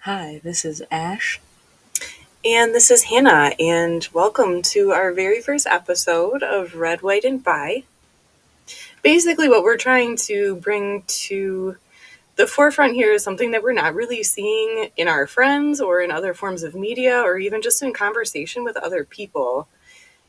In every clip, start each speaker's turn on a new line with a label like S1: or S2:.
S1: Hi, this is Ash.
S2: And this is Hannah, and welcome to our very first episode of Red, White, and Bi. Basically, what we're trying to bring to the forefront here is something that we're not really seeing in our friends or in other forms of media or even just in conversation with other people.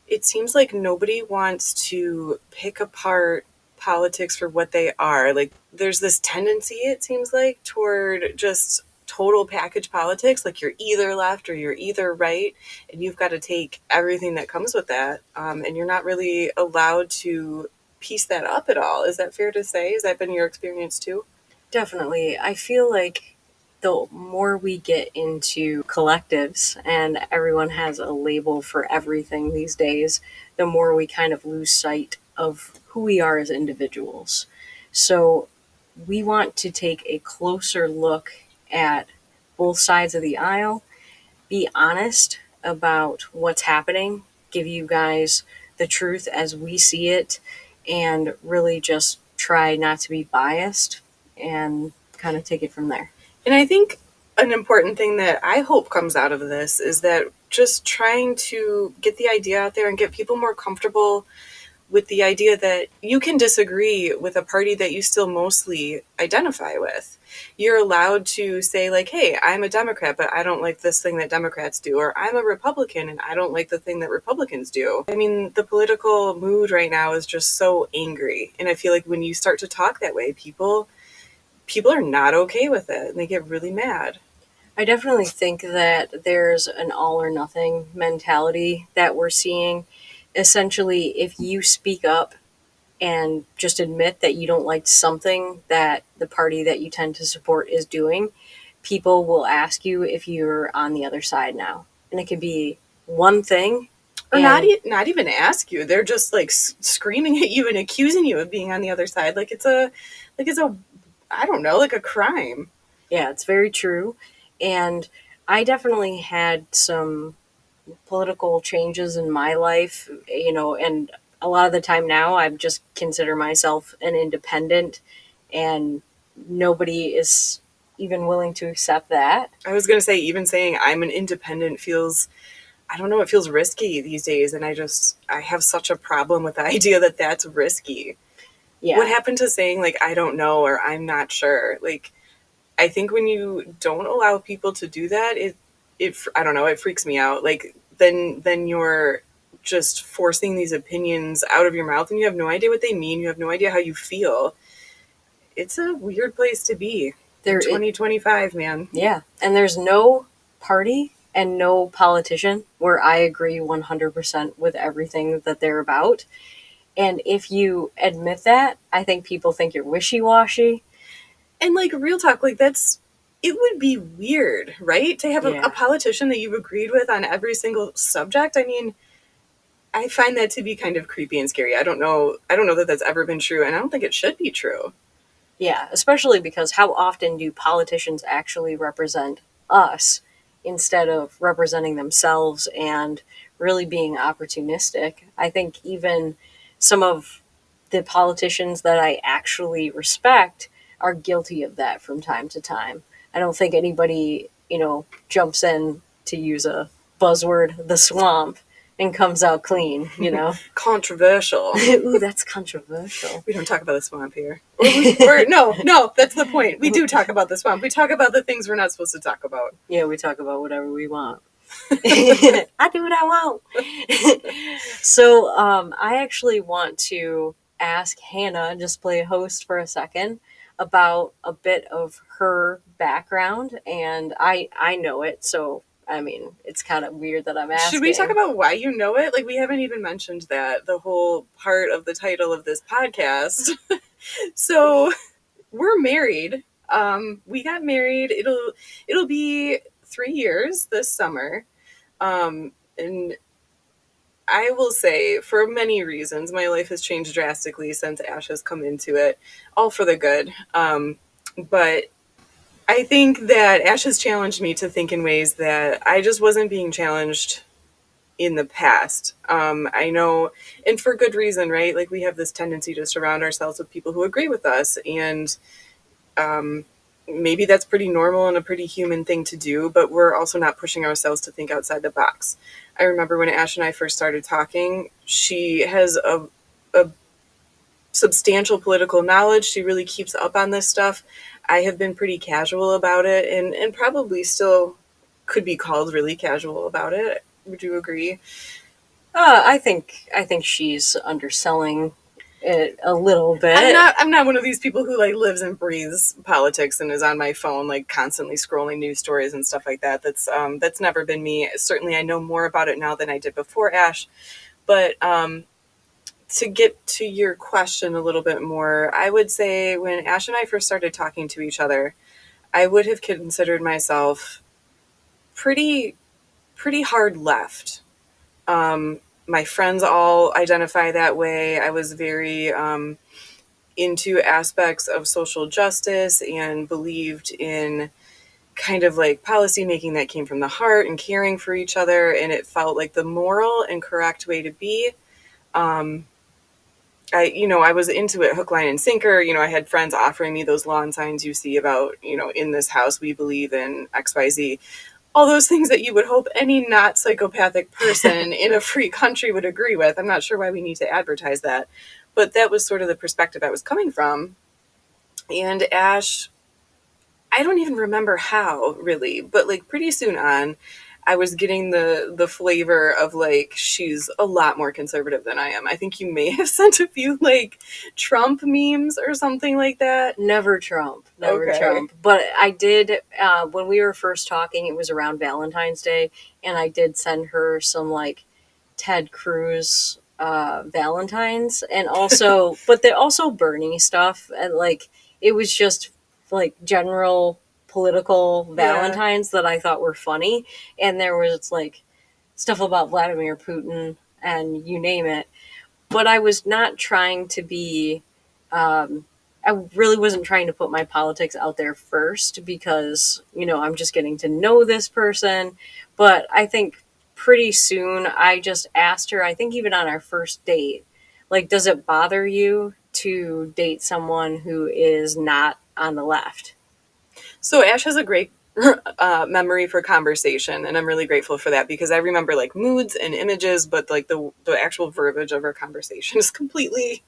S2: It seems like nobody wants to pick apart politics for what they are. Like, there's this tendency, it seems like, toward just total package politics. Like, you're either left or you're either right, and you've got to take everything that comes with that. And you're not really allowed to piece that up at all. Is that fair to say? Has that been your experience too?
S1: Definitely. I feel like the more we get into collectives and everyone has a label for everything these days, the more we kind of lose sight of who we are as individuals. So we want to take a closer look at both sides of the aisle, be honest about what's happening, give you guys the truth as we see it, and really just try not to be biased and kind of take it from there.
S2: And I think an important thing that I hope comes out of this is that just trying to get the idea out there and get people more comfortable with the idea that you can disagree with a party that you still mostly identify with. You're allowed to say, like, hey, I'm a Democrat, but I don't like this thing that Democrats do, or I'm a Republican and I don't like the thing that Republicans do. I mean, the political mood right now is just so angry. And I feel like when you start to talk that way, people are not okay with it and they get really mad.
S1: I definitely think that there's an all or nothing mentality that we're seeing. Essentially, if you speak up and just admit that you don't like something that the party that you tend to support is doing, people will ask you if you're on the other side now. And it could be one thing.
S2: Or
S1: And
S2: not even ask you. They're just like screaming at you and accusing you of being on the other side. Like it's a I don't know, like a crime.
S1: yeah, it's very true. And I definitely had some political changes in my life, and a lot of the time now I just consider myself an independent, and nobody is even willing to accept that.
S2: I was going to say, even saying I'm an independent feels, I don't know, it feels risky these days. And I have such a problem with the idea that that's risky. What
S1: Yeah,
S2: happened to saying, like, I don't know or I'm not sure? Like, I think when you don't allow people to do that, I don't know, it freaks me out. Like, then you're just forcing these opinions out of your mouth and you have no idea what they mean. You have no idea how you feel. It's a weird place to be in
S1: there it
S2: 2025, man.
S1: yeah, and there's no party and no politician where I agree 100% with everything that they're about. And if you admit that, I think people think you're wishy-washy.
S2: And like, real talk, like, it would be weird, right? To have a
S1: Yeah.
S2: politician that you've agreed with on every single subject. I mean, I find that to be kind of creepy and scary. I don't know that that's ever been true, and I don't think it should be true.
S1: Yeah, especially because how often do politicians actually represent us instead of representing themselves and really being opportunistic? I think even some of the politicians that I actually respect are guilty of that from time to time. I don't think anybody, jumps in, to use a buzzword, the swamp, and comes out clean.
S2: Controversial.
S1: Ooh, that's controversial.
S2: We don't talk about the swamp here. Or no, that's the point. We do talk about the swamp. We talk about the things we're not supposed to talk about.
S1: Yeah, we talk about whatever we want. I do what I want. So, I actually want to ask Hannah, just play host for a second, about a bit of her background, and I know it, so I mean, it's kind of weird that I'm
S2: Should we talk
S1: asking.
S2: about why you know it? Like, we haven't even mentioned that, the whole part of the title of this podcast. So, we're married. We got married. It'll be 3 years this summer. And I will say, for many reasons, my life has changed drastically since Ash has come into it, all for the good. But I think that Ash has challenged me to think in ways that I just wasn't being challenged in the past. I know, and for good reason, right? Like, we have this tendency to surround ourselves with people who agree with us. And maybe that's pretty normal and a pretty human thing to do, but we're also not pushing ourselves to think outside the box. I remember when Ash and I first started talking, she has a substantial political knowledge. She really keeps up on this stuff. I have been pretty casual about it, and probably still could be called really casual about it. Would you agree?
S1: I think she's underselling it a little bit.
S2: I'm not one of these people who like lives and breathes politics and is on my phone like constantly scrolling news stories and stuff like that. That's never been me. Certainly I know more about it now than I did before Ash. But to get to your question a little bit more, I would say when Ash and I first started talking to each other, I would have considered myself pretty pretty hard left. Um, my friends all identify that way. I was very into aspects of social justice and believed in kind of like policy making that came from the heart and caring for each other. And it felt like the moral and correct way to be. Um, I was into it hook, line, and sinker. I had friends offering me those lawn signs you see about, in this house, we believe in XYZ. All those things that you would hope any not psychopathic person in a free country would agree with. I'm not sure why we need to advertise that. But that was sort of the perspective I was coming from. And Ash, I don't even remember how really, but like pretty soon on, I was getting the flavor of like she's a lot more conservative than I am. I think you may have sent a few like Trump memes or something like that.
S1: Never Trump, never
S2: Okay.
S1: Trump. But I did, when we were first talking, it was around Valentine's Day, and I did send her some like Ted Cruz Valentines, and also, but they also Bernie stuff, and like it was just like general political
S2: Yeah.
S1: Valentines that I thought were funny, and there was like stuff about Vladimir Putin and you name it. But I was not trying to be. I really wasn't trying to put my politics out there first because, I'm just getting to know this person. But I think pretty soon I just asked her, I think even on our first date, like, does it bother you to date someone who is not on the left?
S2: So Ash has a great memory for conversation, and I'm really grateful for that because I remember like moods and images, but like the actual verbiage of our conversation is completely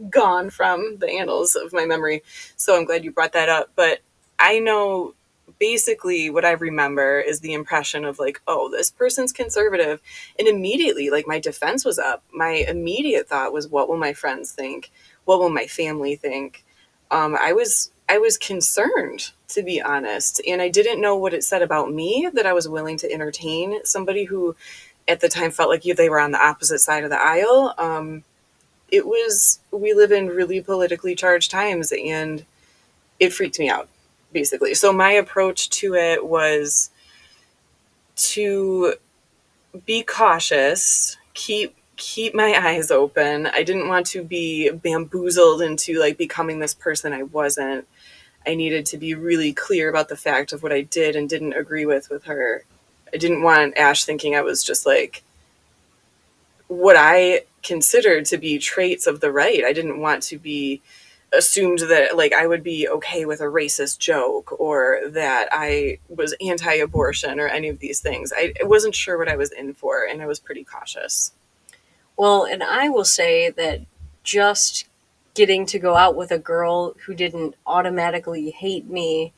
S2: gone from the annals of my memory. So I'm glad you brought that up. But I know basically what I remember is the impression of like, oh, this person's conservative. And immediately, like, my defense was up. My immediate thought was, what will my friends think? What will my family think? I was concerned, to be honest, and I didn't know what it said about me that I was willing to entertain somebody who at the time felt like they were on the opposite side of the aisle. We live in really politically charged times, and it freaked me out, basically. So my approach to it was to be cautious, keep my eyes open. I didn't want to be bamboozled into like becoming this person I wasn't. I needed to be really clear about the fact of what I did and didn't agree with her. I didn't want Ash thinking I was just like what I considered to be traits of the right. I didn't want to be assumed that like I would be okay with a racist joke or that I was anti-abortion or any of these things. I wasn't sure what I was in for, and I was pretty cautious.
S1: Well, and I will say that just getting to go out with a girl who didn't automatically hate me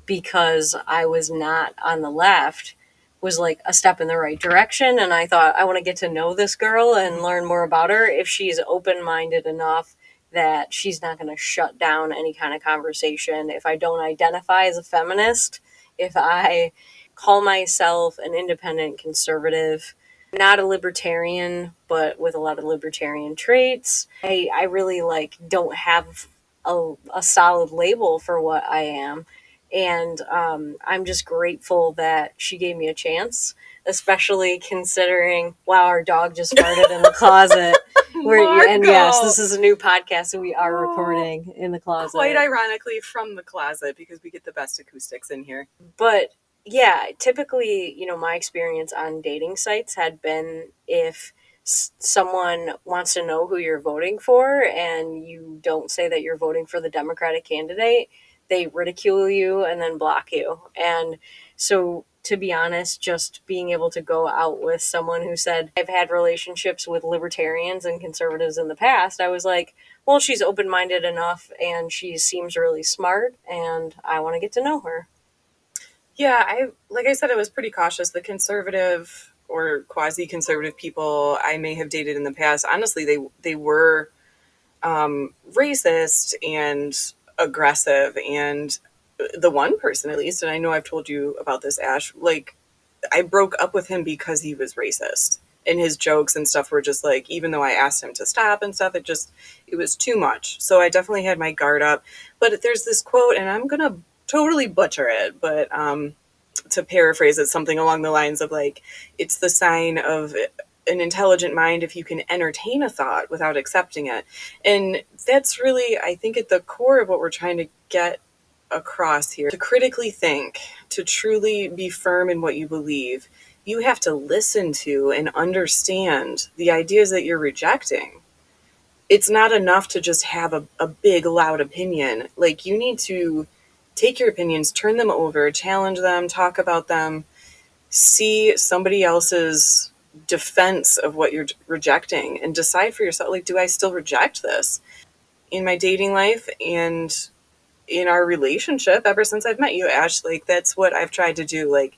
S1: because I was not on the left was like a step in the right direction. And I thought, I want to get to know this girl and learn more about her if she's open minded enough that she's not going to shut down any kind of conversation. If I don't identify as a feminist, if I call myself an independent conservative, not a libertarian, but with a lot of libertarian traits. I really like don't have a solid label for what I am. And I'm just grateful that she gave me a chance, especially considering, wow, our dog just farted in the closet. And yes,
S2: Margot!
S1: this is a new podcast, so we are
S2: Oh,
S1: recording in the closet.
S2: quite ironically from the closet because we get the best acoustics in here.
S1: But yeah, typically, my experience on dating sites had been if someone wants to know who you're voting for and you don't say that you're voting for the Democratic candidate, they ridicule you and then block you. And so, to be honest, just being able to go out with someone who said, I've had relationships with libertarians and conservatives in the past, I was like, well, she's open minded enough and she seems really smart, and I want to get to know her.
S2: Yeah, like I said, I was pretty cautious. The conservative or quasi-conservative people I may have dated in the past, honestly, they were racist and aggressive. And the one person, at least, and I know I've told you about this, Ash, like I broke up with him because he was racist. And his jokes and stuff were just like, even though I asked him to stop and stuff, it was too much. So I definitely had my guard up. But there's this quote, and I'm going to totally butcher it, but to paraphrase it, something along the lines of like, it's the sign of an intelligent mind if you can entertain a thought without accepting it. And that's really, I think, at the core of what we're trying to get across here. To critically think, to truly be firm in what you believe, you have to listen to and understand the ideas that you're rejecting. It's not enough to just have a big, loud opinion. Like, you need to take your opinions, turn them over, challenge them, talk about them, see somebody else's defense of what you're rejecting, and decide for yourself, like, do I still reject this? In my dating life and in our relationship, ever since I've met you, Ash, like, that's what I've tried to do. Like,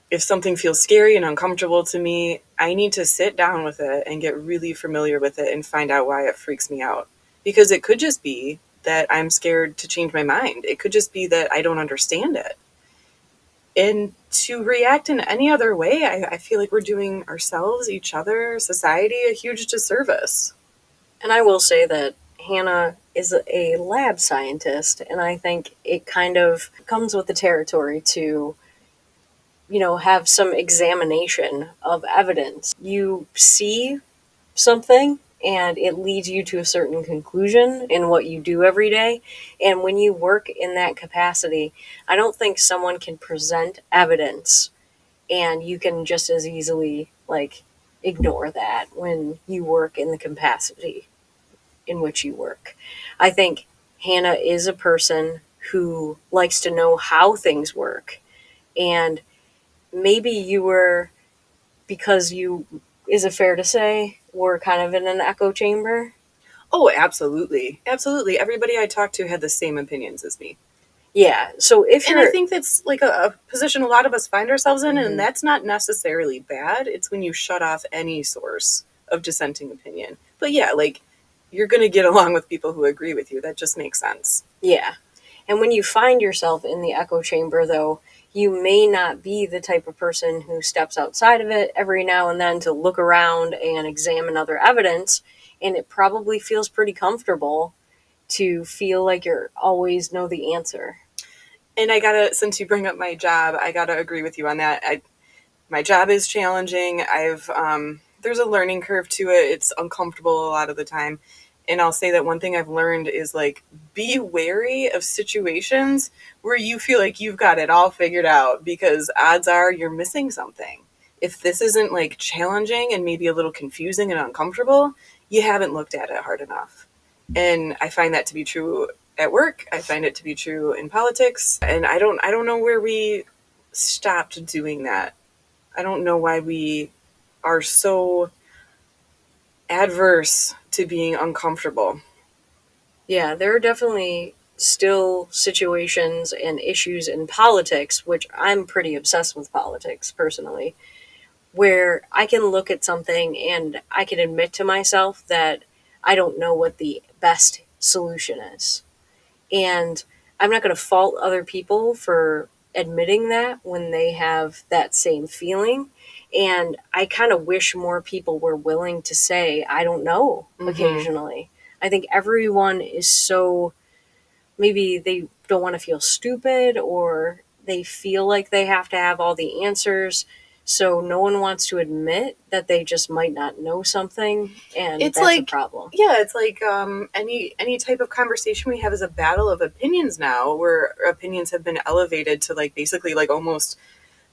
S2: if something feels scary and uncomfortable to me, I need to sit down with it and get really familiar with it and find out why it freaks me out. Because it could just be that I'm scared to change my mind. It could just be that I don't understand it. And to react in any other way, I feel like we're doing ourselves, each other, society a huge disservice.
S1: And I will say that Hannah is a lab scientist, and I think it kind of comes with the territory to, have some examination of evidence. You see something and it leads you to a certain conclusion in what you do every day. And when you work in that capacity, I don't think someone can present evidence and you can just as easily like ignore that when you work in the capacity in which you work. I think Hannah is a person who likes to know how things work. And maybe you were, because you, is it fair to say, were kind of in an echo chamber?
S2: Oh, absolutely. Absolutely. Everybody I talked to had the same opinions as me.
S1: Yeah. So if
S2: And I
S1: you're,
S2: think that's like a position a lot of us find ourselves in,
S1: Mhm.
S2: and that's not necessarily bad. It's when you shut off any source of dissenting opinion. But yeah, like, you're going to get along with people who agree with you. That just makes sense.
S1: Yeah. And when you find yourself in the echo chamber, though, you may not be the type of person who steps outside of it every now and then to look around and examine other evidence. And it probably feels pretty comfortable to feel like you always know the answer.
S2: And since you bring up my job, I gotta agree with you on that. My job is challenging. There's a learning curve to it. It's uncomfortable a lot of the time. And I'll say that one thing I've learned is like, be wary of situations where you feel like you've got it all figured out, because odds are you're missing something. If this isn't like challenging and maybe a little confusing and uncomfortable, you haven't looked at it hard enough. And I find that to be true at work. I find it to be true in politics. And I don't know where we stopped doing that. I don't know why we are so adverse to being uncomfortable.
S1: Yeah, there are definitely still situations and issues in politics, which I'm pretty obsessed with politics personally, where I can look at something and I can admit to myself that I don't know what the best solution is. And I'm not going to fault other people for admitting that when they have that same feeling. And I kind of wish more people were willing to say, I don't know,
S2: Mm-hmm.
S1: occasionally. I think everyone is so, maybe they don't want to feel stupid or they feel like they have to have all the answers. So no one wants to admit that they just might not know something. And
S2: It's
S1: that's a
S2: like,
S1: problem.
S2: yeah, it's like any type of conversation we have is a battle of opinions now, where opinions have been elevated to like basically like almost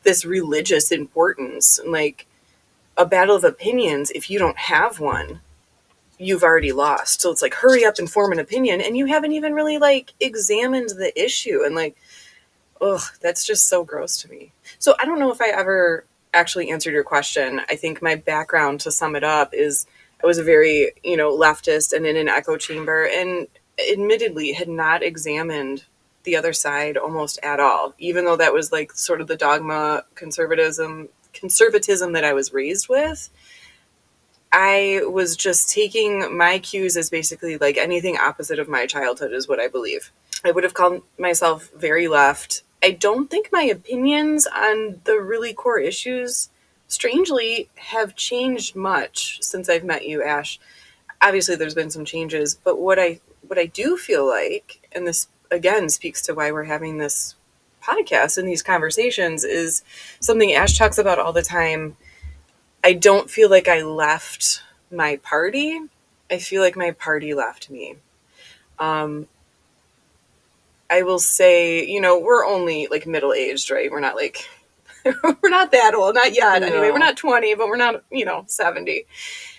S2: this religious importance. And like, a battle of opinions, if you don't have one, you've already lost. So it's like, hurry up and form an opinion, and you haven't even really like examined the issue. And like, ugh, that's just so gross to me. So I don't know if I ever actually answered your question. I think my background, to sum it up, is I was a very, leftist and in an echo chamber, and admittedly had not examined the other side almost at all, even though that was like sort of the dogma conservatism that I was raised with. I was just taking my cues as basically like anything opposite of my childhood is what I believe. I would have called myself very left. I don't think my opinions on the really core issues, strangely, have changed much since I've met you, Ash. Obviously, there's been some changes, but what I do feel like, and this again speaks to why we're having this podcast and these conversations, is something Ash talks about all the time. I don't feel like I left my party. I feel like my party left me. Um, I will say, we're only like middle aged, right? We're not like, we're not that old, not yet. Anyway, we're
S1: No.
S2: not 20, but we're not, 70.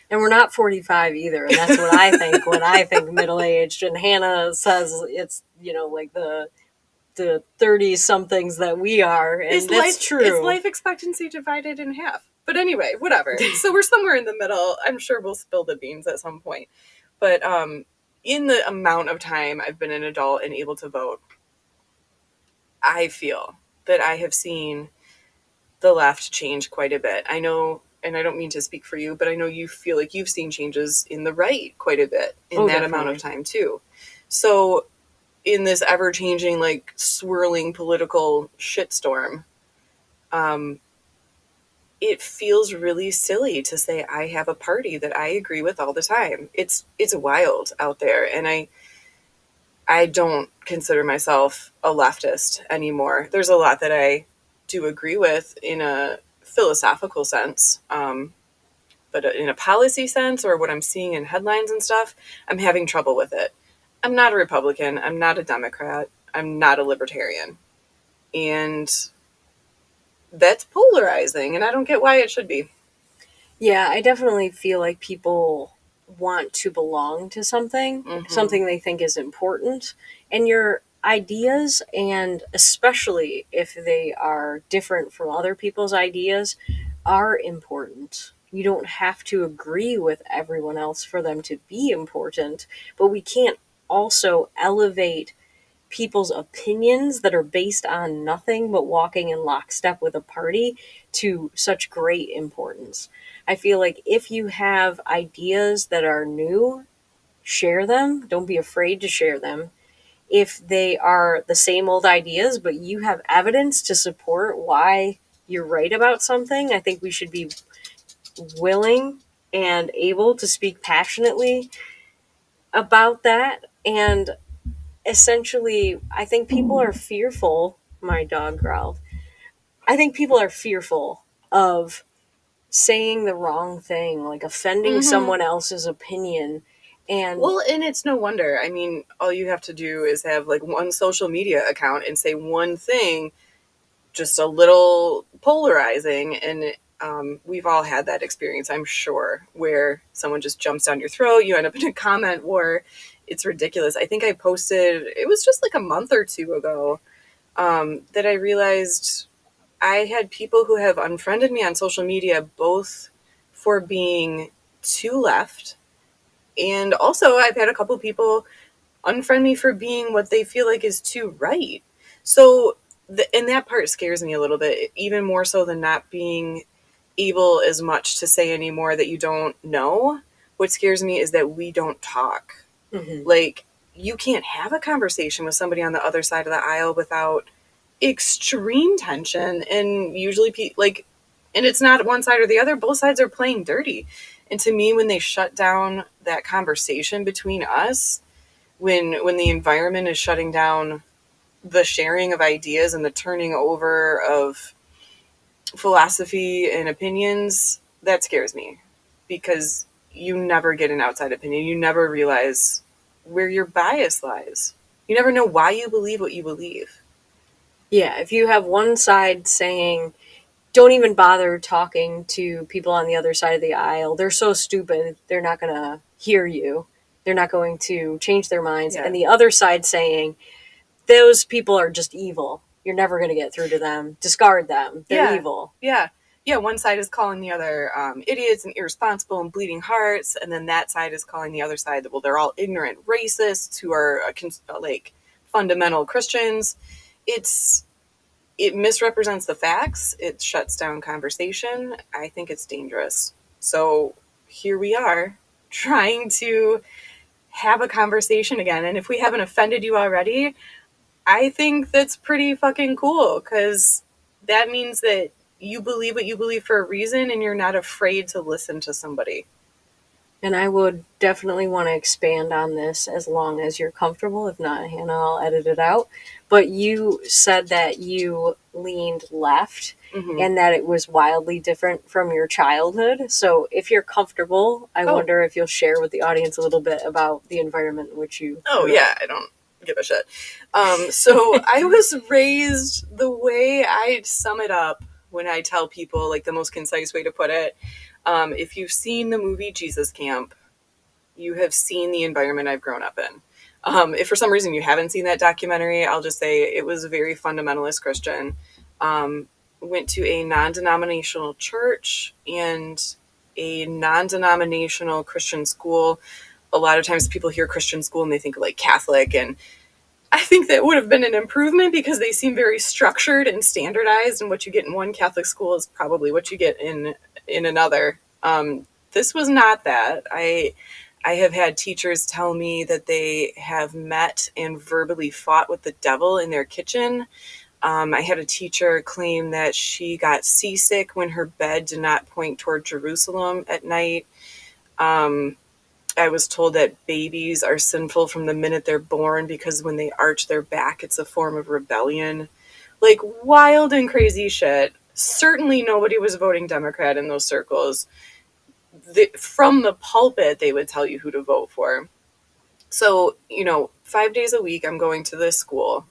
S1: And we're not 45 either. And that's what I think when I think middle aged. And Hannah says it's, like the 30 somethings that we are. And that's true.
S2: It's life expectancy divided in half. But anyway, whatever. So we're somewhere in the middle. I'm sure we'll spill the beans at some point. But in the amount of time I've been an adult and able to vote, I feel that I have seen the left change quite a bit. I know, and I don't mean to speak for you, but I know you feel like you've seen changes in the right quite a bit in that
S1: definitely.
S2: amount of time too. So in this ever changing, like swirling political shitstorm, it feels really silly to say I have a party that I agree with all the time. It's wild out there, and I don't consider myself a leftist anymore. There's a lot that I do agree with in a philosophical sense, but in a policy sense or what I'm seeing in headlines and stuff, I'm having trouble with it. I'm not a Republican. I'm not a Democrat. I'm not a libertarian. And that's polarizing, and I don't get why it should be.
S1: Yeah, I definitely feel like people want to belong to something, something they think is important. And your ideas, and especially if they are different from other people's ideas, are important. You don't have to agree with everyone else for them to be important, but we can't also elevate people's opinions that are based on nothing but walking in lockstep with a party to such great importance. I feel like if you have ideas that are new, share them. Don't be afraid to share them. If they are the same old ideas, but you have evidence to support why you're right about something, I think we should be willing and able to speak passionately about that. And essentially, I think people are fearful. My dog growled. I think people are fearful of saying the wrong thing, like offending someone else's opinion. And
S2: Well, and it's no wonder. I mean, all you have to do is have like one social media account and say one thing, just a little polarizing, and we've all had that experience, I'm sure, where someone just jumps down your throat, you end up in a comment war. It's ridiculous. I think I posted, it was just like a month or two ago, that I realized I had people who have unfriended me on social media, both for being too left, and also I've had a couple people unfriend me for being what they feel like is too right. So, and that part scares me a little bit, even more so than not being able as much to say anymore that you don't know. What scares me is that we don't talk. Like, you can't have a conversation with somebody on the other side of the aisle without extreme tension, and usually and it's not one side or the other, both sides are playing dirty. And to me, when they shut down that conversation between us, when the environment is shutting down the sharing of ideas and the turning over of philosophy and opinions, that scares me, because you never get an outside opinion. You never realize where your bias lies. You never know why you believe what you believe.
S1: yeah, if you have one side saying don't even bother talking to people on the other side of the aisle. They're so stupid, they're not going to hear you. They're not going to change their minds.
S2: Yeah.
S1: And the other side saying, those people are just evil. You're never going to get through to them. Discard them. They're
S2: Yeah.
S1: evil.
S2: Yeah. Yeah. One side is calling the other idiots and irresponsible and bleeding hearts. And then that side is calling the other side that, well, they're all ignorant racists who are like fundamental Christians. It misrepresents the facts. It shuts down conversation. I think it's dangerous. So here we are trying to have a conversation again. And if we haven't offended you already, I think that's pretty fucking cool, because that means that you believe what you believe for a reason and you're not afraid to listen to somebody.
S1: And I would definitely want to expand on this as long as you're comfortable. If not, Hannah, I'll edit it out. But you said that you leaned left
S2: Mm-hmm.
S1: and that it was wildly different from your childhood. So if you're comfortable, I wonder if you'll share with the audience a little bit about the environment in which you
S2: Oh,
S1: grew
S2: yeah,
S1: up.
S2: I don't give a shit. So I was raised the way I sum it up when I tell people, like the most concise way to put it. If you've seen the movie Jesus Camp, you have seen the environment I've grown up in. If for some reason you haven't seen that documentary, I'll just say it was a very fundamentalist Christian. Um, Went to a non-denominational church and a non-denominational Christian school. A lot of times people hear Christian school and they think like Catholic, and I think that would have been an improvement because they seem very structured and standardized, and what you get in one Catholic school is probably what you get in another. This was not that. I have had teachers tell me that they have met and verbally fought with the devil in their kitchen. I had a teacher claim that she got seasick when her bed did not point toward Jerusalem at night. I was told that babies are sinful from the minute they're born because when they arch their back, it's a form of rebellion. Like wild and crazy shit. Certainly nobody was voting Democrat in those circles. From the pulpit, they would tell you who to vote for. So, 5 days a week, I'm going to this school.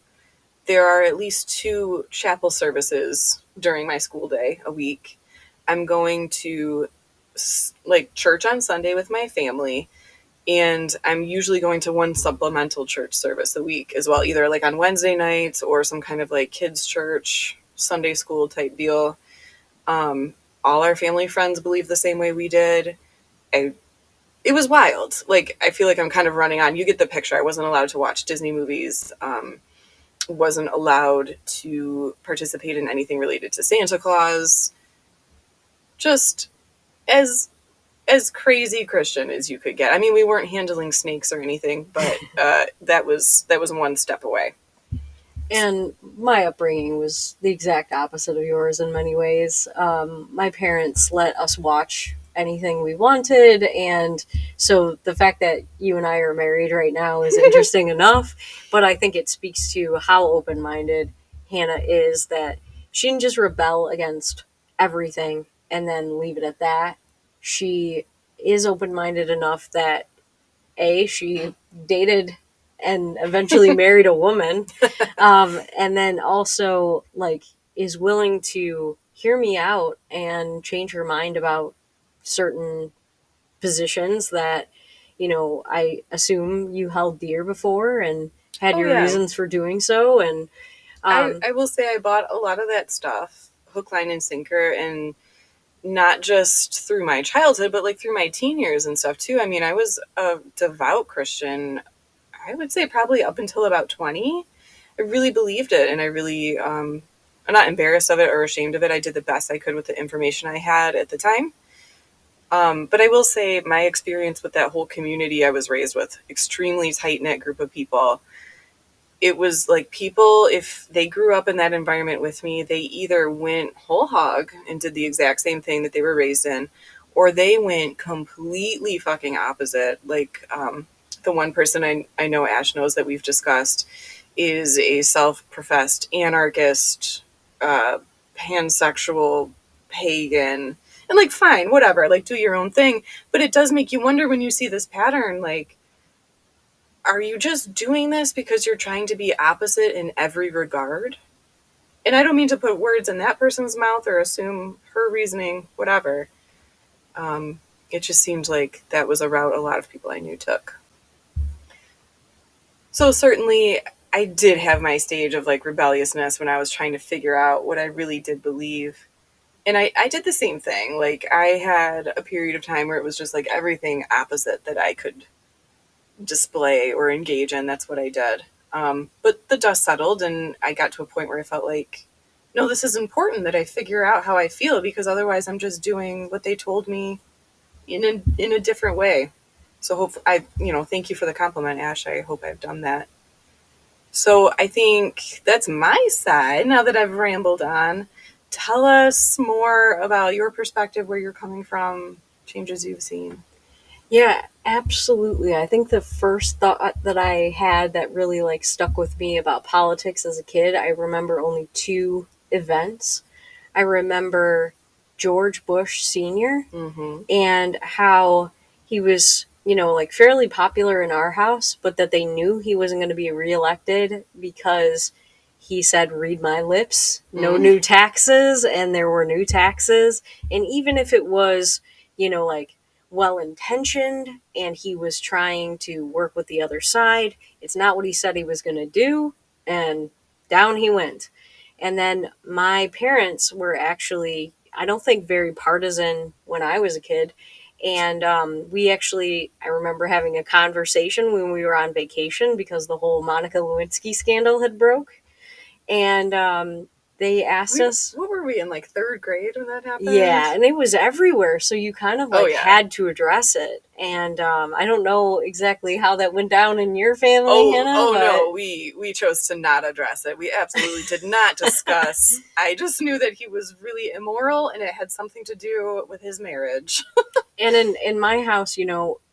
S2: There are at least 2 chapel services during my school day a week. I'm going to like church on Sunday with my family, and I'm usually going to one supplemental church service a week as well, either like on Wednesday nights or some kind of like kids church, Sunday school type deal. All our family friends believe the same way we did. It was wild. Like, I feel like I'm kind of running on. You get the picture. I wasn't allowed to watch Disney movies. Wasn't allowed to participate in anything related to Santa Claus. Just as crazy Christian as you could get. I mean, we weren't handling snakes or anything, but that was one step away.
S1: And my upbringing was the exact opposite of yours in many ways. My parents let us watch anything we wanted, and so the fact that you and I are married right now is interesting enough, but I think it speaks to how open minded Hannah is, that she didn't just rebel against everything and then leave it at that. She is open minded enough that she dated and eventually married a woman, and then also like is willing to hear me out and change her mind about certain positions that I assume you held dear before and had
S2: Oh
S1: your
S2: yeah.
S1: reasons for doing so. And
S2: I will say I bought a lot of that stuff, hook, line, and sinker, and not just through my childhood, but like through my teen years and stuff too. I mean, I was a devout Christian, I would say probably up until about 20. I really believed it, and I really, I'm not embarrassed of it or ashamed of it. I did the best I could with the information I had at the time. But I will say my experience with that whole community I was raised with, extremely tight-knit group of people. It was like people, if they grew up in that environment with me, they either went whole hog and did the exact same thing that they were raised in, or they went completely fucking opposite. Like the one person I know Ash knows that we've discussed is a self-professed anarchist, pansexual, pagan, and like fine, whatever, like do your own thing. But it does make you wonder when you see this pattern, like, are you just doing this because you're trying to be opposite in every regard? And I don't mean to put words in that person's mouth or assume her reasoning, whatever. It just seemed like that was a route a lot of people I knew took. So certainly I did have my stage of like rebelliousness when I was trying to figure out what I really did believe. And I did the same thing. Like I had a period of time where it was just like everything opposite that I could display or engage in. That's what I did. But the dust settled and I got to a point where I felt like, no, this is important that I figure out how I feel, because otherwise I'm just doing what they told me in a different way. So thank you for the compliment, Ash. I hope I've done that. So I think that's my side. Now that I've rambled on, tell us more about your perspective, where you're coming from, changes you've seen.
S1: Yeah, absolutely. I think the first thought that I had that really like stuck with me about politics as a kid, I remember only two events. I remember George Bush Sr.
S2: Mm-hmm.
S1: and how he was, like fairly popular in our house, but that they knew he wasn't going to be reelected because he said, read my lips, no
S2: Mm-hmm.
S1: new taxes, and there were new taxes. And even if it was, like well intentioned and he was trying to work with the other side, it's not what he said he was going to do. And down he went. And then my parents were actually, I don't think, very partisan when I was a kid. And I remember having a conversation when we were on vacation because the whole Monica Lewinsky scandal had broke. And they asked us,
S2: What were we in, like third grade when that happened?
S1: yeah, and it was everywhere. So you kind of
S2: Oh
S1: like
S2: yeah.
S1: had to address it. And I don't know exactly how that went down in your family, Hannah,
S2: Oh
S1: but
S2: no, we chose to not address it. We absolutely did not discuss. I just knew that he was really immoral and it had something to do with his marriage.
S1: and in my house,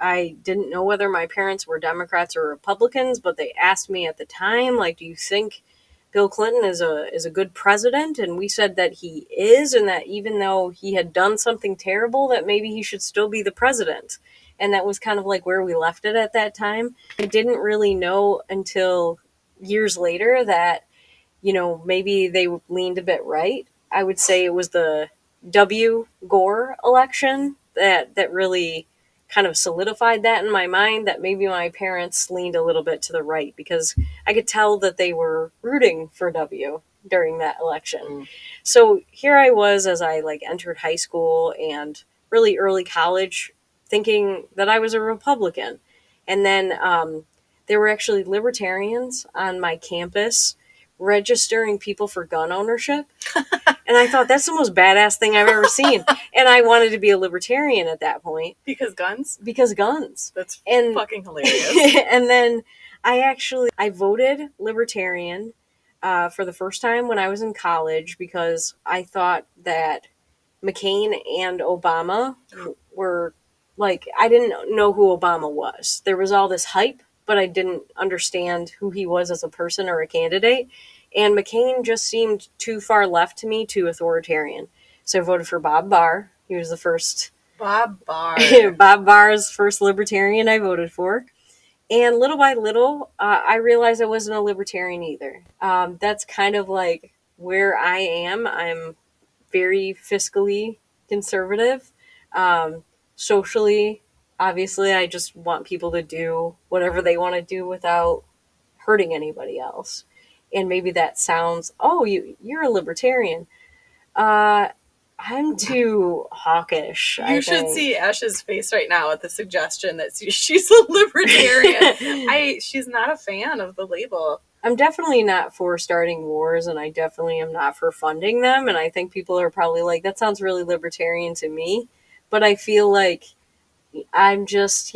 S1: I didn't know whether my parents were Democrats or Republicans, but they asked me at the time, like, do you think Bill Clinton is a good president? And we said that he is, and that even though he had done something terrible, that maybe he should still be the president. And that was kind of like where we left it at that time. I didn't really know until years later that maybe they leaned a bit right. I would say it was the W. Gore election that really kind of solidified that in my mind, that maybe my parents leaned a little bit to the right, because I could tell that they were rooting for W during that election.
S2: Mm.
S1: So here I was as I like entered high school and really early college, thinking that I was a Republican. And then there were actually libertarians on my campus registering people for gun ownership. And I thought that's the most badass thing I've ever seen. And I wanted to be a libertarian at that point.
S2: Because guns?
S1: Because guns.
S2: That's
S1: And
S2: fucking hilarious.
S1: and then I voted libertarian for the first time when I was in college, because I thought that McCain and Obama were like, I didn't know who Obama was. There was all this hype, but I didn't understand who he was as a person or a candidate. And McCain just seemed too far left to me, too authoritarian. So I voted for Bob Barr. He was the first
S2: Bob Barr.
S1: Bob Barr's first libertarian I voted for. And little by little, I realized I wasn't a libertarian either. That's kind of like where I am. I'm very fiscally conservative. Socially, obviously, I just want people to do whatever they want to do without hurting anybody else. And maybe that sounds, oh, you're a libertarian. Uh, I'm too hawkish.
S2: You should see Ash's face right now at the suggestion that she's a libertarian. She's not a fan of the label.
S1: I'm definitely not for starting wars, and I definitely am not for funding them. And I think people are probably like, that sounds really libertarian to me. But I feel like I'm just,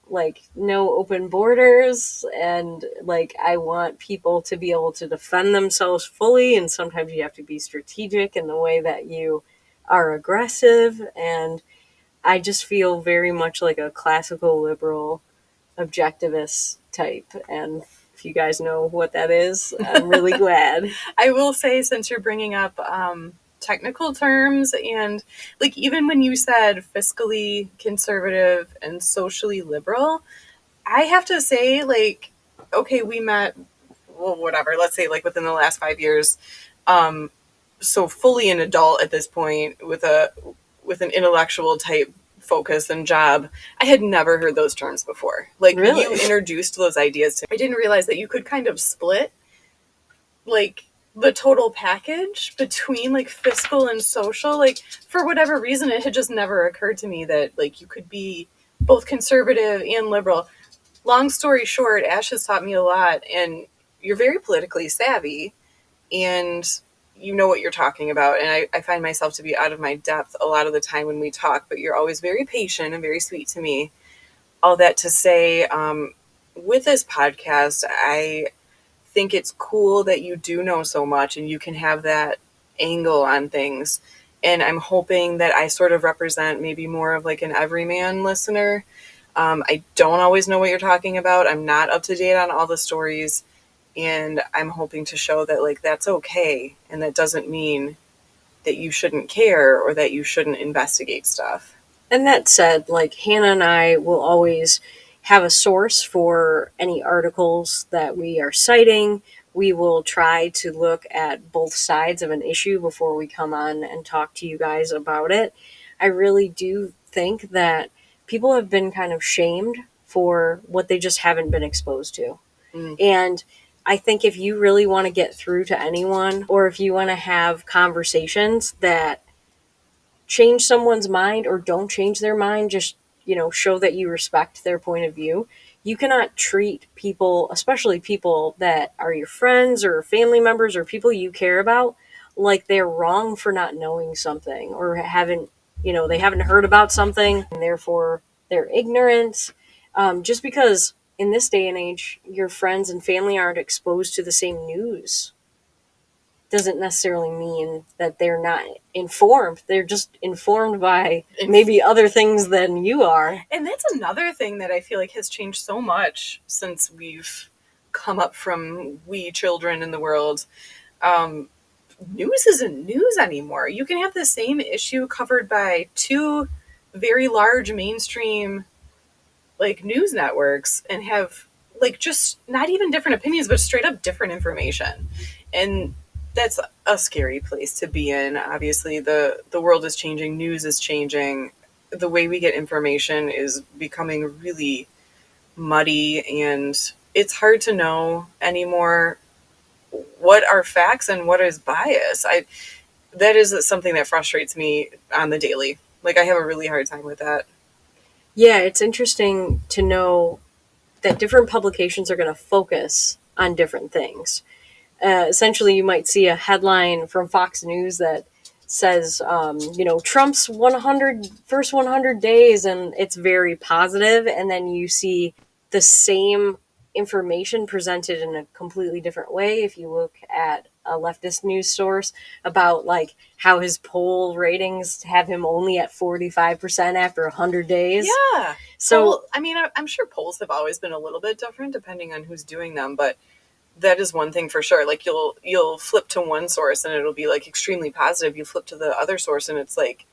S1: like no open borders, and like I want people to be able to defend themselves fully. And sometimes you have to be strategic in the way that you are aggressive. And I just feel very much like a classical liberal objectivist type. And if you guys know what that is, I'm really glad.
S2: I will say, since you're bringing up technical terms, and like even when you said fiscally conservative and socially liberal, I have to say, like, okay, we met, well, whatever, let's say like within the last 5 years, So fully an adult at this point with an intellectual type focus and job, I had never heard those terms before. Like, when you
S1: Really?
S2: introduced those ideas to me, I didn't realize that you could kind of split like the total package between like fiscal and social. Like, for whatever reason, it had just never occurred to me that like you could be both conservative and liberal. Long story short, Ash has taught me a lot, and you're very politically savvy, and you know what you're talking about. And I find myself to be out of my depth a lot of the time when we talk, but you're always very patient and very sweet to me. All that to say, with this podcast, I think it's cool that you do know so much and you can have that angle on things. And I'm hoping that I sort of represent maybe more of like an everyman listener. I don't always know what you're talking about. I'm not up to date on all the stories. And I'm hoping to show that like that's okay. And that doesn't mean that you shouldn't care or that you shouldn't investigate stuff.
S1: And that said, like Hannah and I will always have a source for any articles that we are citing. We will try to look at both sides of an issue before we come on and talk to you guys about it. I really do think that people have been kind of shamed for what they just haven't been exposed to.
S2: Mm.
S1: And I think if you really want to get through to anyone, or if you want to have conversations that change someone's mind or don't change their mind, just, show that you respect their point of view. You cannot treat people, especially people that are your friends or family members or people you care about, like they're wrong for not knowing something or they haven't heard about something and therefore they're ignorant. Just because in this day and age your friends and family aren't exposed to the same news doesn't necessarily mean that they're not informed. They're just informed by maybe other things than you are.
S2: And that's another thing that I feel like has changed so much since we've come up from wee children in the world. News isn't news anymore. You can have the same issue covered by two very large mainstream like news networks and have like just not even different opinions, but straight up different information. And that's a scary place to be in. Obviously, the world is changing, news is changing, the way we get information is becoming really muddy, and it's hard to know anymore what are facts and what is bias. That is something that frustrates me on the daily. Like, I have a really hard time with that.
S1: Yeah, it's interesting to know that different publications are going to focus on different things. Essentially, you might see a headline from Fox News that says, Trump's first 100 days, and it's very positive. And then you see the same information presented in a completely different way. If you look at a leftist news source about like how his poll ratings have him only at 45% after 100 days.
S2: Yeah. So, I mean, I'm sure polls have always been a little bit different depending on who's doing them, but that is one thing for sure. Like, you'll flip to one source and it'll be like extremely positive. You flip to the other source and it's like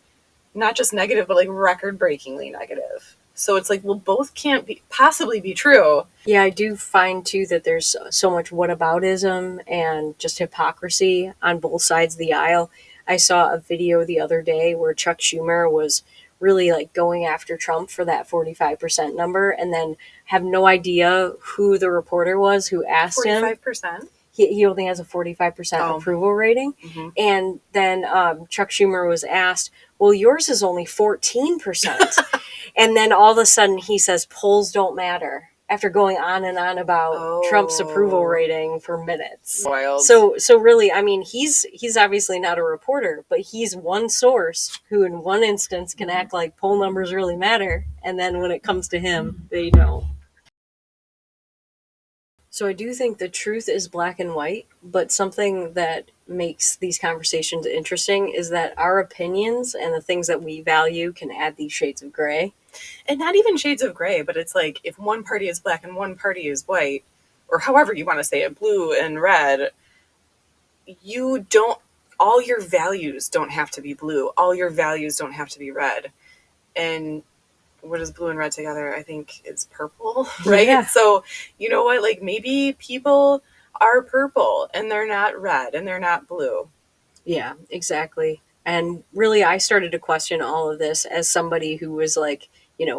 S2: not just negative, but like record breakingly negative. So it's like, well, both can't possibly be true.
S1: Yeah, I do find too that there's so much whataboutism and just hypocrisy on both sides of the aisle. I saw a video the other day where Chuck Schumer was really like going after Trump for that 45% number and then have no idea who the reporter was who asked
S2: 45%?
S1: him. 45%? He only has a 45% approval rating.
S2: Mm-hmm.
S1: And then Chuck Schumer was asked, well, yours is only 14%. And then all of a sudden he says polls don't matter after going on and on about Trump's approval rating for minutes.
S2: Wild.
S1: So really, I mean, he's obviously not a reporter, but he's one source who in one instance can act like poll numbers really matter. And then when it comes to him, they don't. So I do think the truth is black and white, but something that makes these conversations interesting is that our opinions and the things that we value can add these shades of gray.
S2: And not even shades of gray, but it's like if one party is black and one party is white, or however you want to say it, blue and red, all your values don't have to be blue. All your values don't have to be red. And what is blue and red together? I think it's purple, right?
S1: Yeah.
S2: So, you know what? Like, maybe people are purple and they're not red and they're not blue.
S1: Yeah, exactly. And really, I started to question all of this as somebody who was like,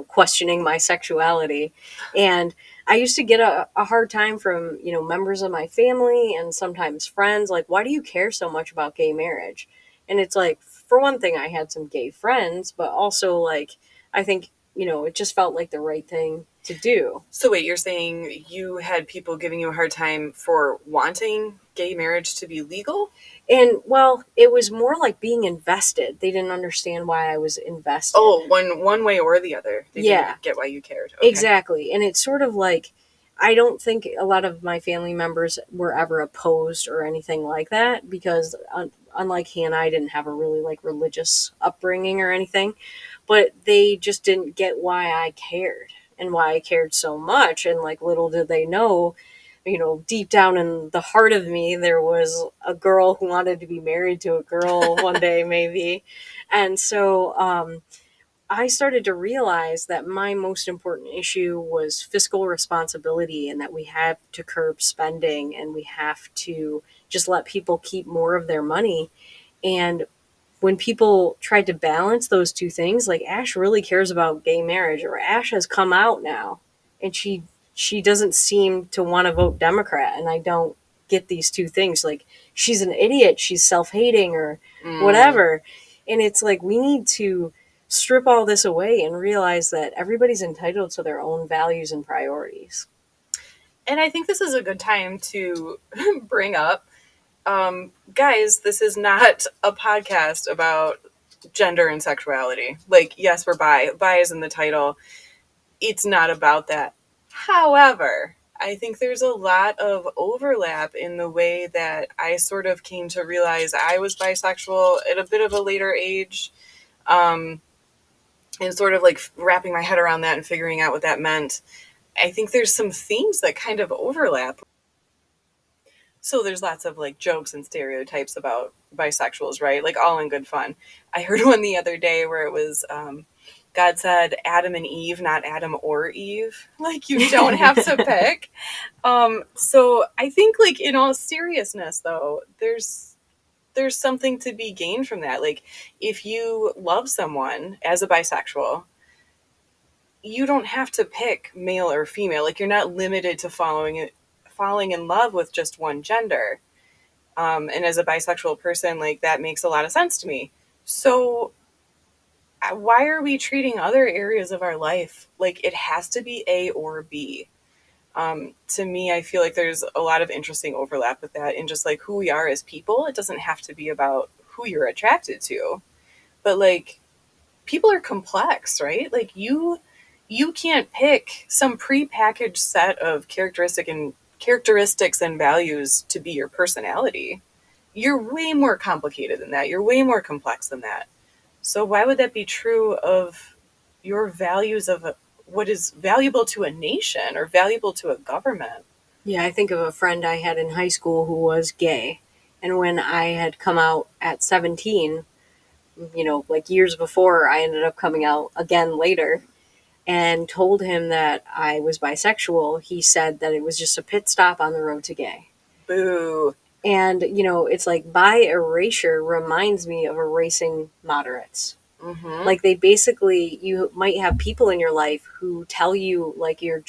S1: questioning my sexuality. And I used to get a hard time from, members of my family and sometimes friends, like, why do you care so much about gay marriage? And it's like, for one thing, I had some gay friends, but also, like, I think, it just felt like the right thing to do.
S2: So wait, you're saying you had people giving you a hard time for wanting gay marriage to be legal?
S1: And well, it was more like being invested. They didn't understand why I was invested.
S2: Oh, one way or the other. They
S1: Yeah,
S2: didn't get why you cared. Okay.
S1: exactly. And it's sort of like, I don't think a lot of my family members were ever opposed or anything like that because, unlike Hannah, I didn't have a really like religious upbringing or anything, but they just didn't get why I cared and why I cared so much. And like, little did they know, deep down in the heart of me, there was a girl who wanted to be married to a girl one day, maybe. And so, I started to realize that my most important issue was fiscal responsibility and that we have to curb spending and we have to just let people keep more of their money. And when people tried to balance those two things, like Ash really cares about gay marriage, or Ash has come out now and she doesn't seem to want to vote Democrat, and I don't get these two things. Like, she's an idiot, she's self-hating or
S2: Mm.
S1: whatever. And it's like we need to strip all this away and realize that everybody's entitled to their own values and priorities.
S2: And I think this is a good time to bring up, guys, this is not a podcast about gender and sexuality. Like, yes, we're bi. Bi is in the title. It's not about that. However, I think there's a lot of overlap in the way that I sort of came to realize I was bisexual at a bit of a later age. Um, and sort of like wrapping my head around that and figuring out what that meant. I think there's some themes that kind of overlap. So there's lots of like jokes and stereotypes about bisexuals, right? Like all in good fun. I heard one the other day where it was God said Adam and Eve, not Adam or Eve. Like you don't have to pick. So I think like in all seriousness though, there's something to be gained from that. Like if you love someone as a bisexual, you don't have to pick male or female. Like you're not limited to falling in love with just one gender. And as a bisexual person, like that makes a lot of sense to me. So why are we treating other areas of our life like it has to be A or B? To me, I feel like there's a lot of interesting overlap with that in just like who we are as people. It doesn't have to be about who you're attracted to, but like people are complex, right? Like you can't pick some prepackaged set of characteristics and values to be your personality. You're way more complicated than that. You're way more complex than that. So why would that be true of your values of what is valuable to a nation or valuable to a government?
S1: Yeah, I think of a friend I had in high school who was gay. And when I had come out at 17, like years before, I ended up coming out again later and told him that I was bisexual. He said that it was just a pit stop on the road to gay.
S2: Boo.
S1: And, it's like bi erasure reminds me of erasing moderates.
S2: Mm-hmm.
S1: Like, they basically, you might have people in your life who tell you, like, you're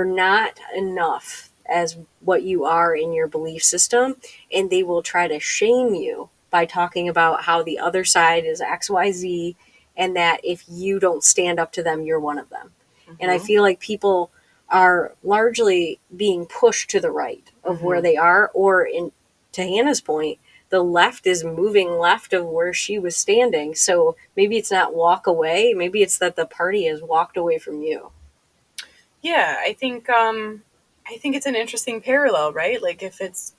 S1: not enough as what you are in your belief system, and they will try to shame you by talking about how the other side is XYZ, and that if you don't stand up to them, you're one of them. And I
S2: Mm-hmm.
S1: feel like people are largely being pushed to the right of where
S2: Mm-hmm.
S1: they are, or in to Hannah's point, the left is moving left of where she was standing. So maybe it's not walk away, maybe it's that the party has walked away from you.
S2: Yeah, I think it's an interesting parallel, right? Like if it's,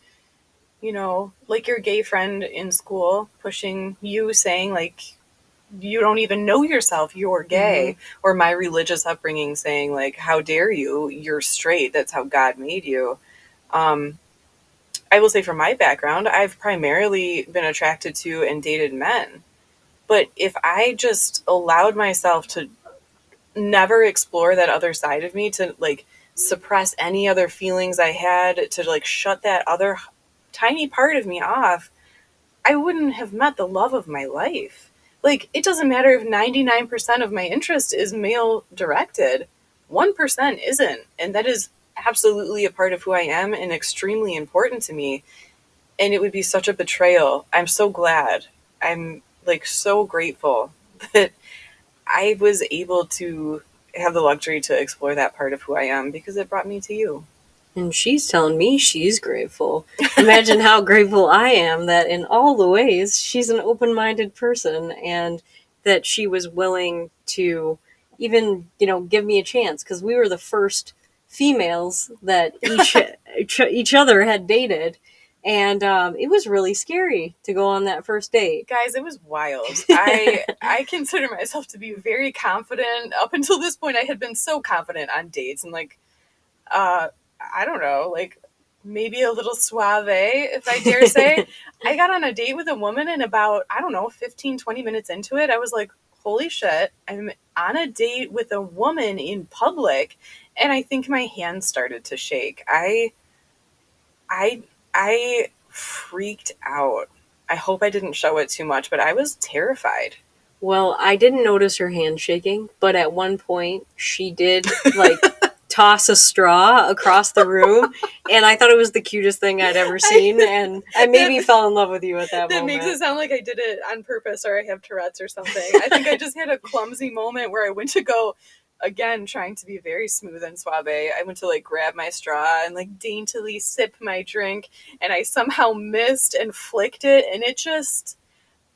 S2: like your gay friend in school pushing you saying like you don't even know yourself, you're
S1: Mm-hmm.
S2: gay, or my religious upbringing saying like how dare you, you're straight, that's how God made you. Um I will say from my background, I've primarily been attracted to and dated men. But if I just allowed myself to never explore that other side of me, to like suppress any other feelings I had, to like shut that other tiny part of me off, I wouldn't have met the love of my life. Like, it doesn't matter if 99% of my interest is male directed, 1% isn't. And that is absolutely a part of who I am and extremely important to me. And it would be such a betrayal. I'm so glad. I'm like so grateful that I was able to have the luxury to explore that part of who I am, because it brought me to you.
S1: And she's telling me she's grateful. Imagine how grateful I am that in all the ways she's an open minded person and that she was willing to even, give me a chance because we were the first females that each other had dated. And it was really scary to go on that first date.
S2: Guys, it was wild. I consider myself to be very confident. Up until this point, I had been so confident on dates, and like, I don't know, like maybe a little suave, if I dare say. I got on a date with a woman, and about, I don't know, 15, 20 minutes into it, I was like, holy shit, I'm on a date with a woman in public. And I think my hands started to shake. I freaked out. I hope I didn't show it too much, but I was terrified.
S1: Well, I didn't notice her hand shaking, but at one point she did like toss a straw across the room, and I thought it was the cutest thing I'd ever seen, and I maybe fell in love with you at that moment.
S2: That makes it sound like I did it on purpose or I have Tourette's or something. I think I just had a clumsy moment where I went to go, again, trying to be very smooth and suave. I went to like grab my straw and like daintily sip my drink, and I somehow missed and flicked it, and it just,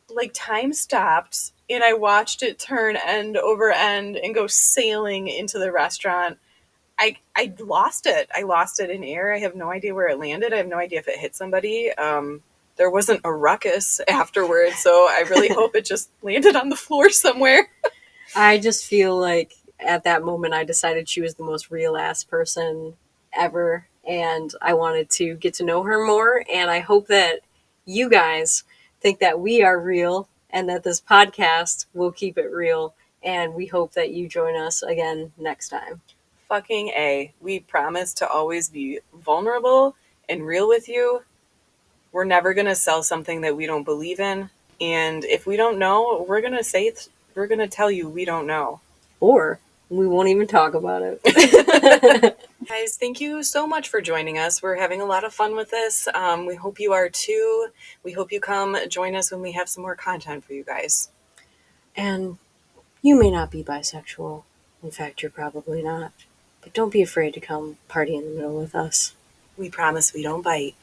S2: like, time stopped, and I watched it turn end over end and go sailing into the restaurant. I lost it. I lost it in air. I have no idea where it landed. I have no idea if it hit somebody. There wasn't a ruckus afterwards, so I really hope it just landed on the floor somewhere.
S1: I just feel like at that moment I decided she was the most real ass person ever, and I wanted to get to know her more, and I hope that you guys think that we are real and that this podcast will keep it real, and we hope that you join us again next time.
S2: Fucking A. We promise to always be vulnerable and real with you. We're never going to sell something that we don't believe in. And if we don't know, we're going to we're going to tell you we don't know.
S1: Or we won't even talk about it.
S2: Guys, thank you so much for joining us. We're having a lot of fun with this. We hope you are too. We hope you come join us when we have some more content for you guys.
S1: And you may not be bisexual. In fact, you're probably not. But don't be afraid to come party in the middle with us.
S2: We promise we don't bite.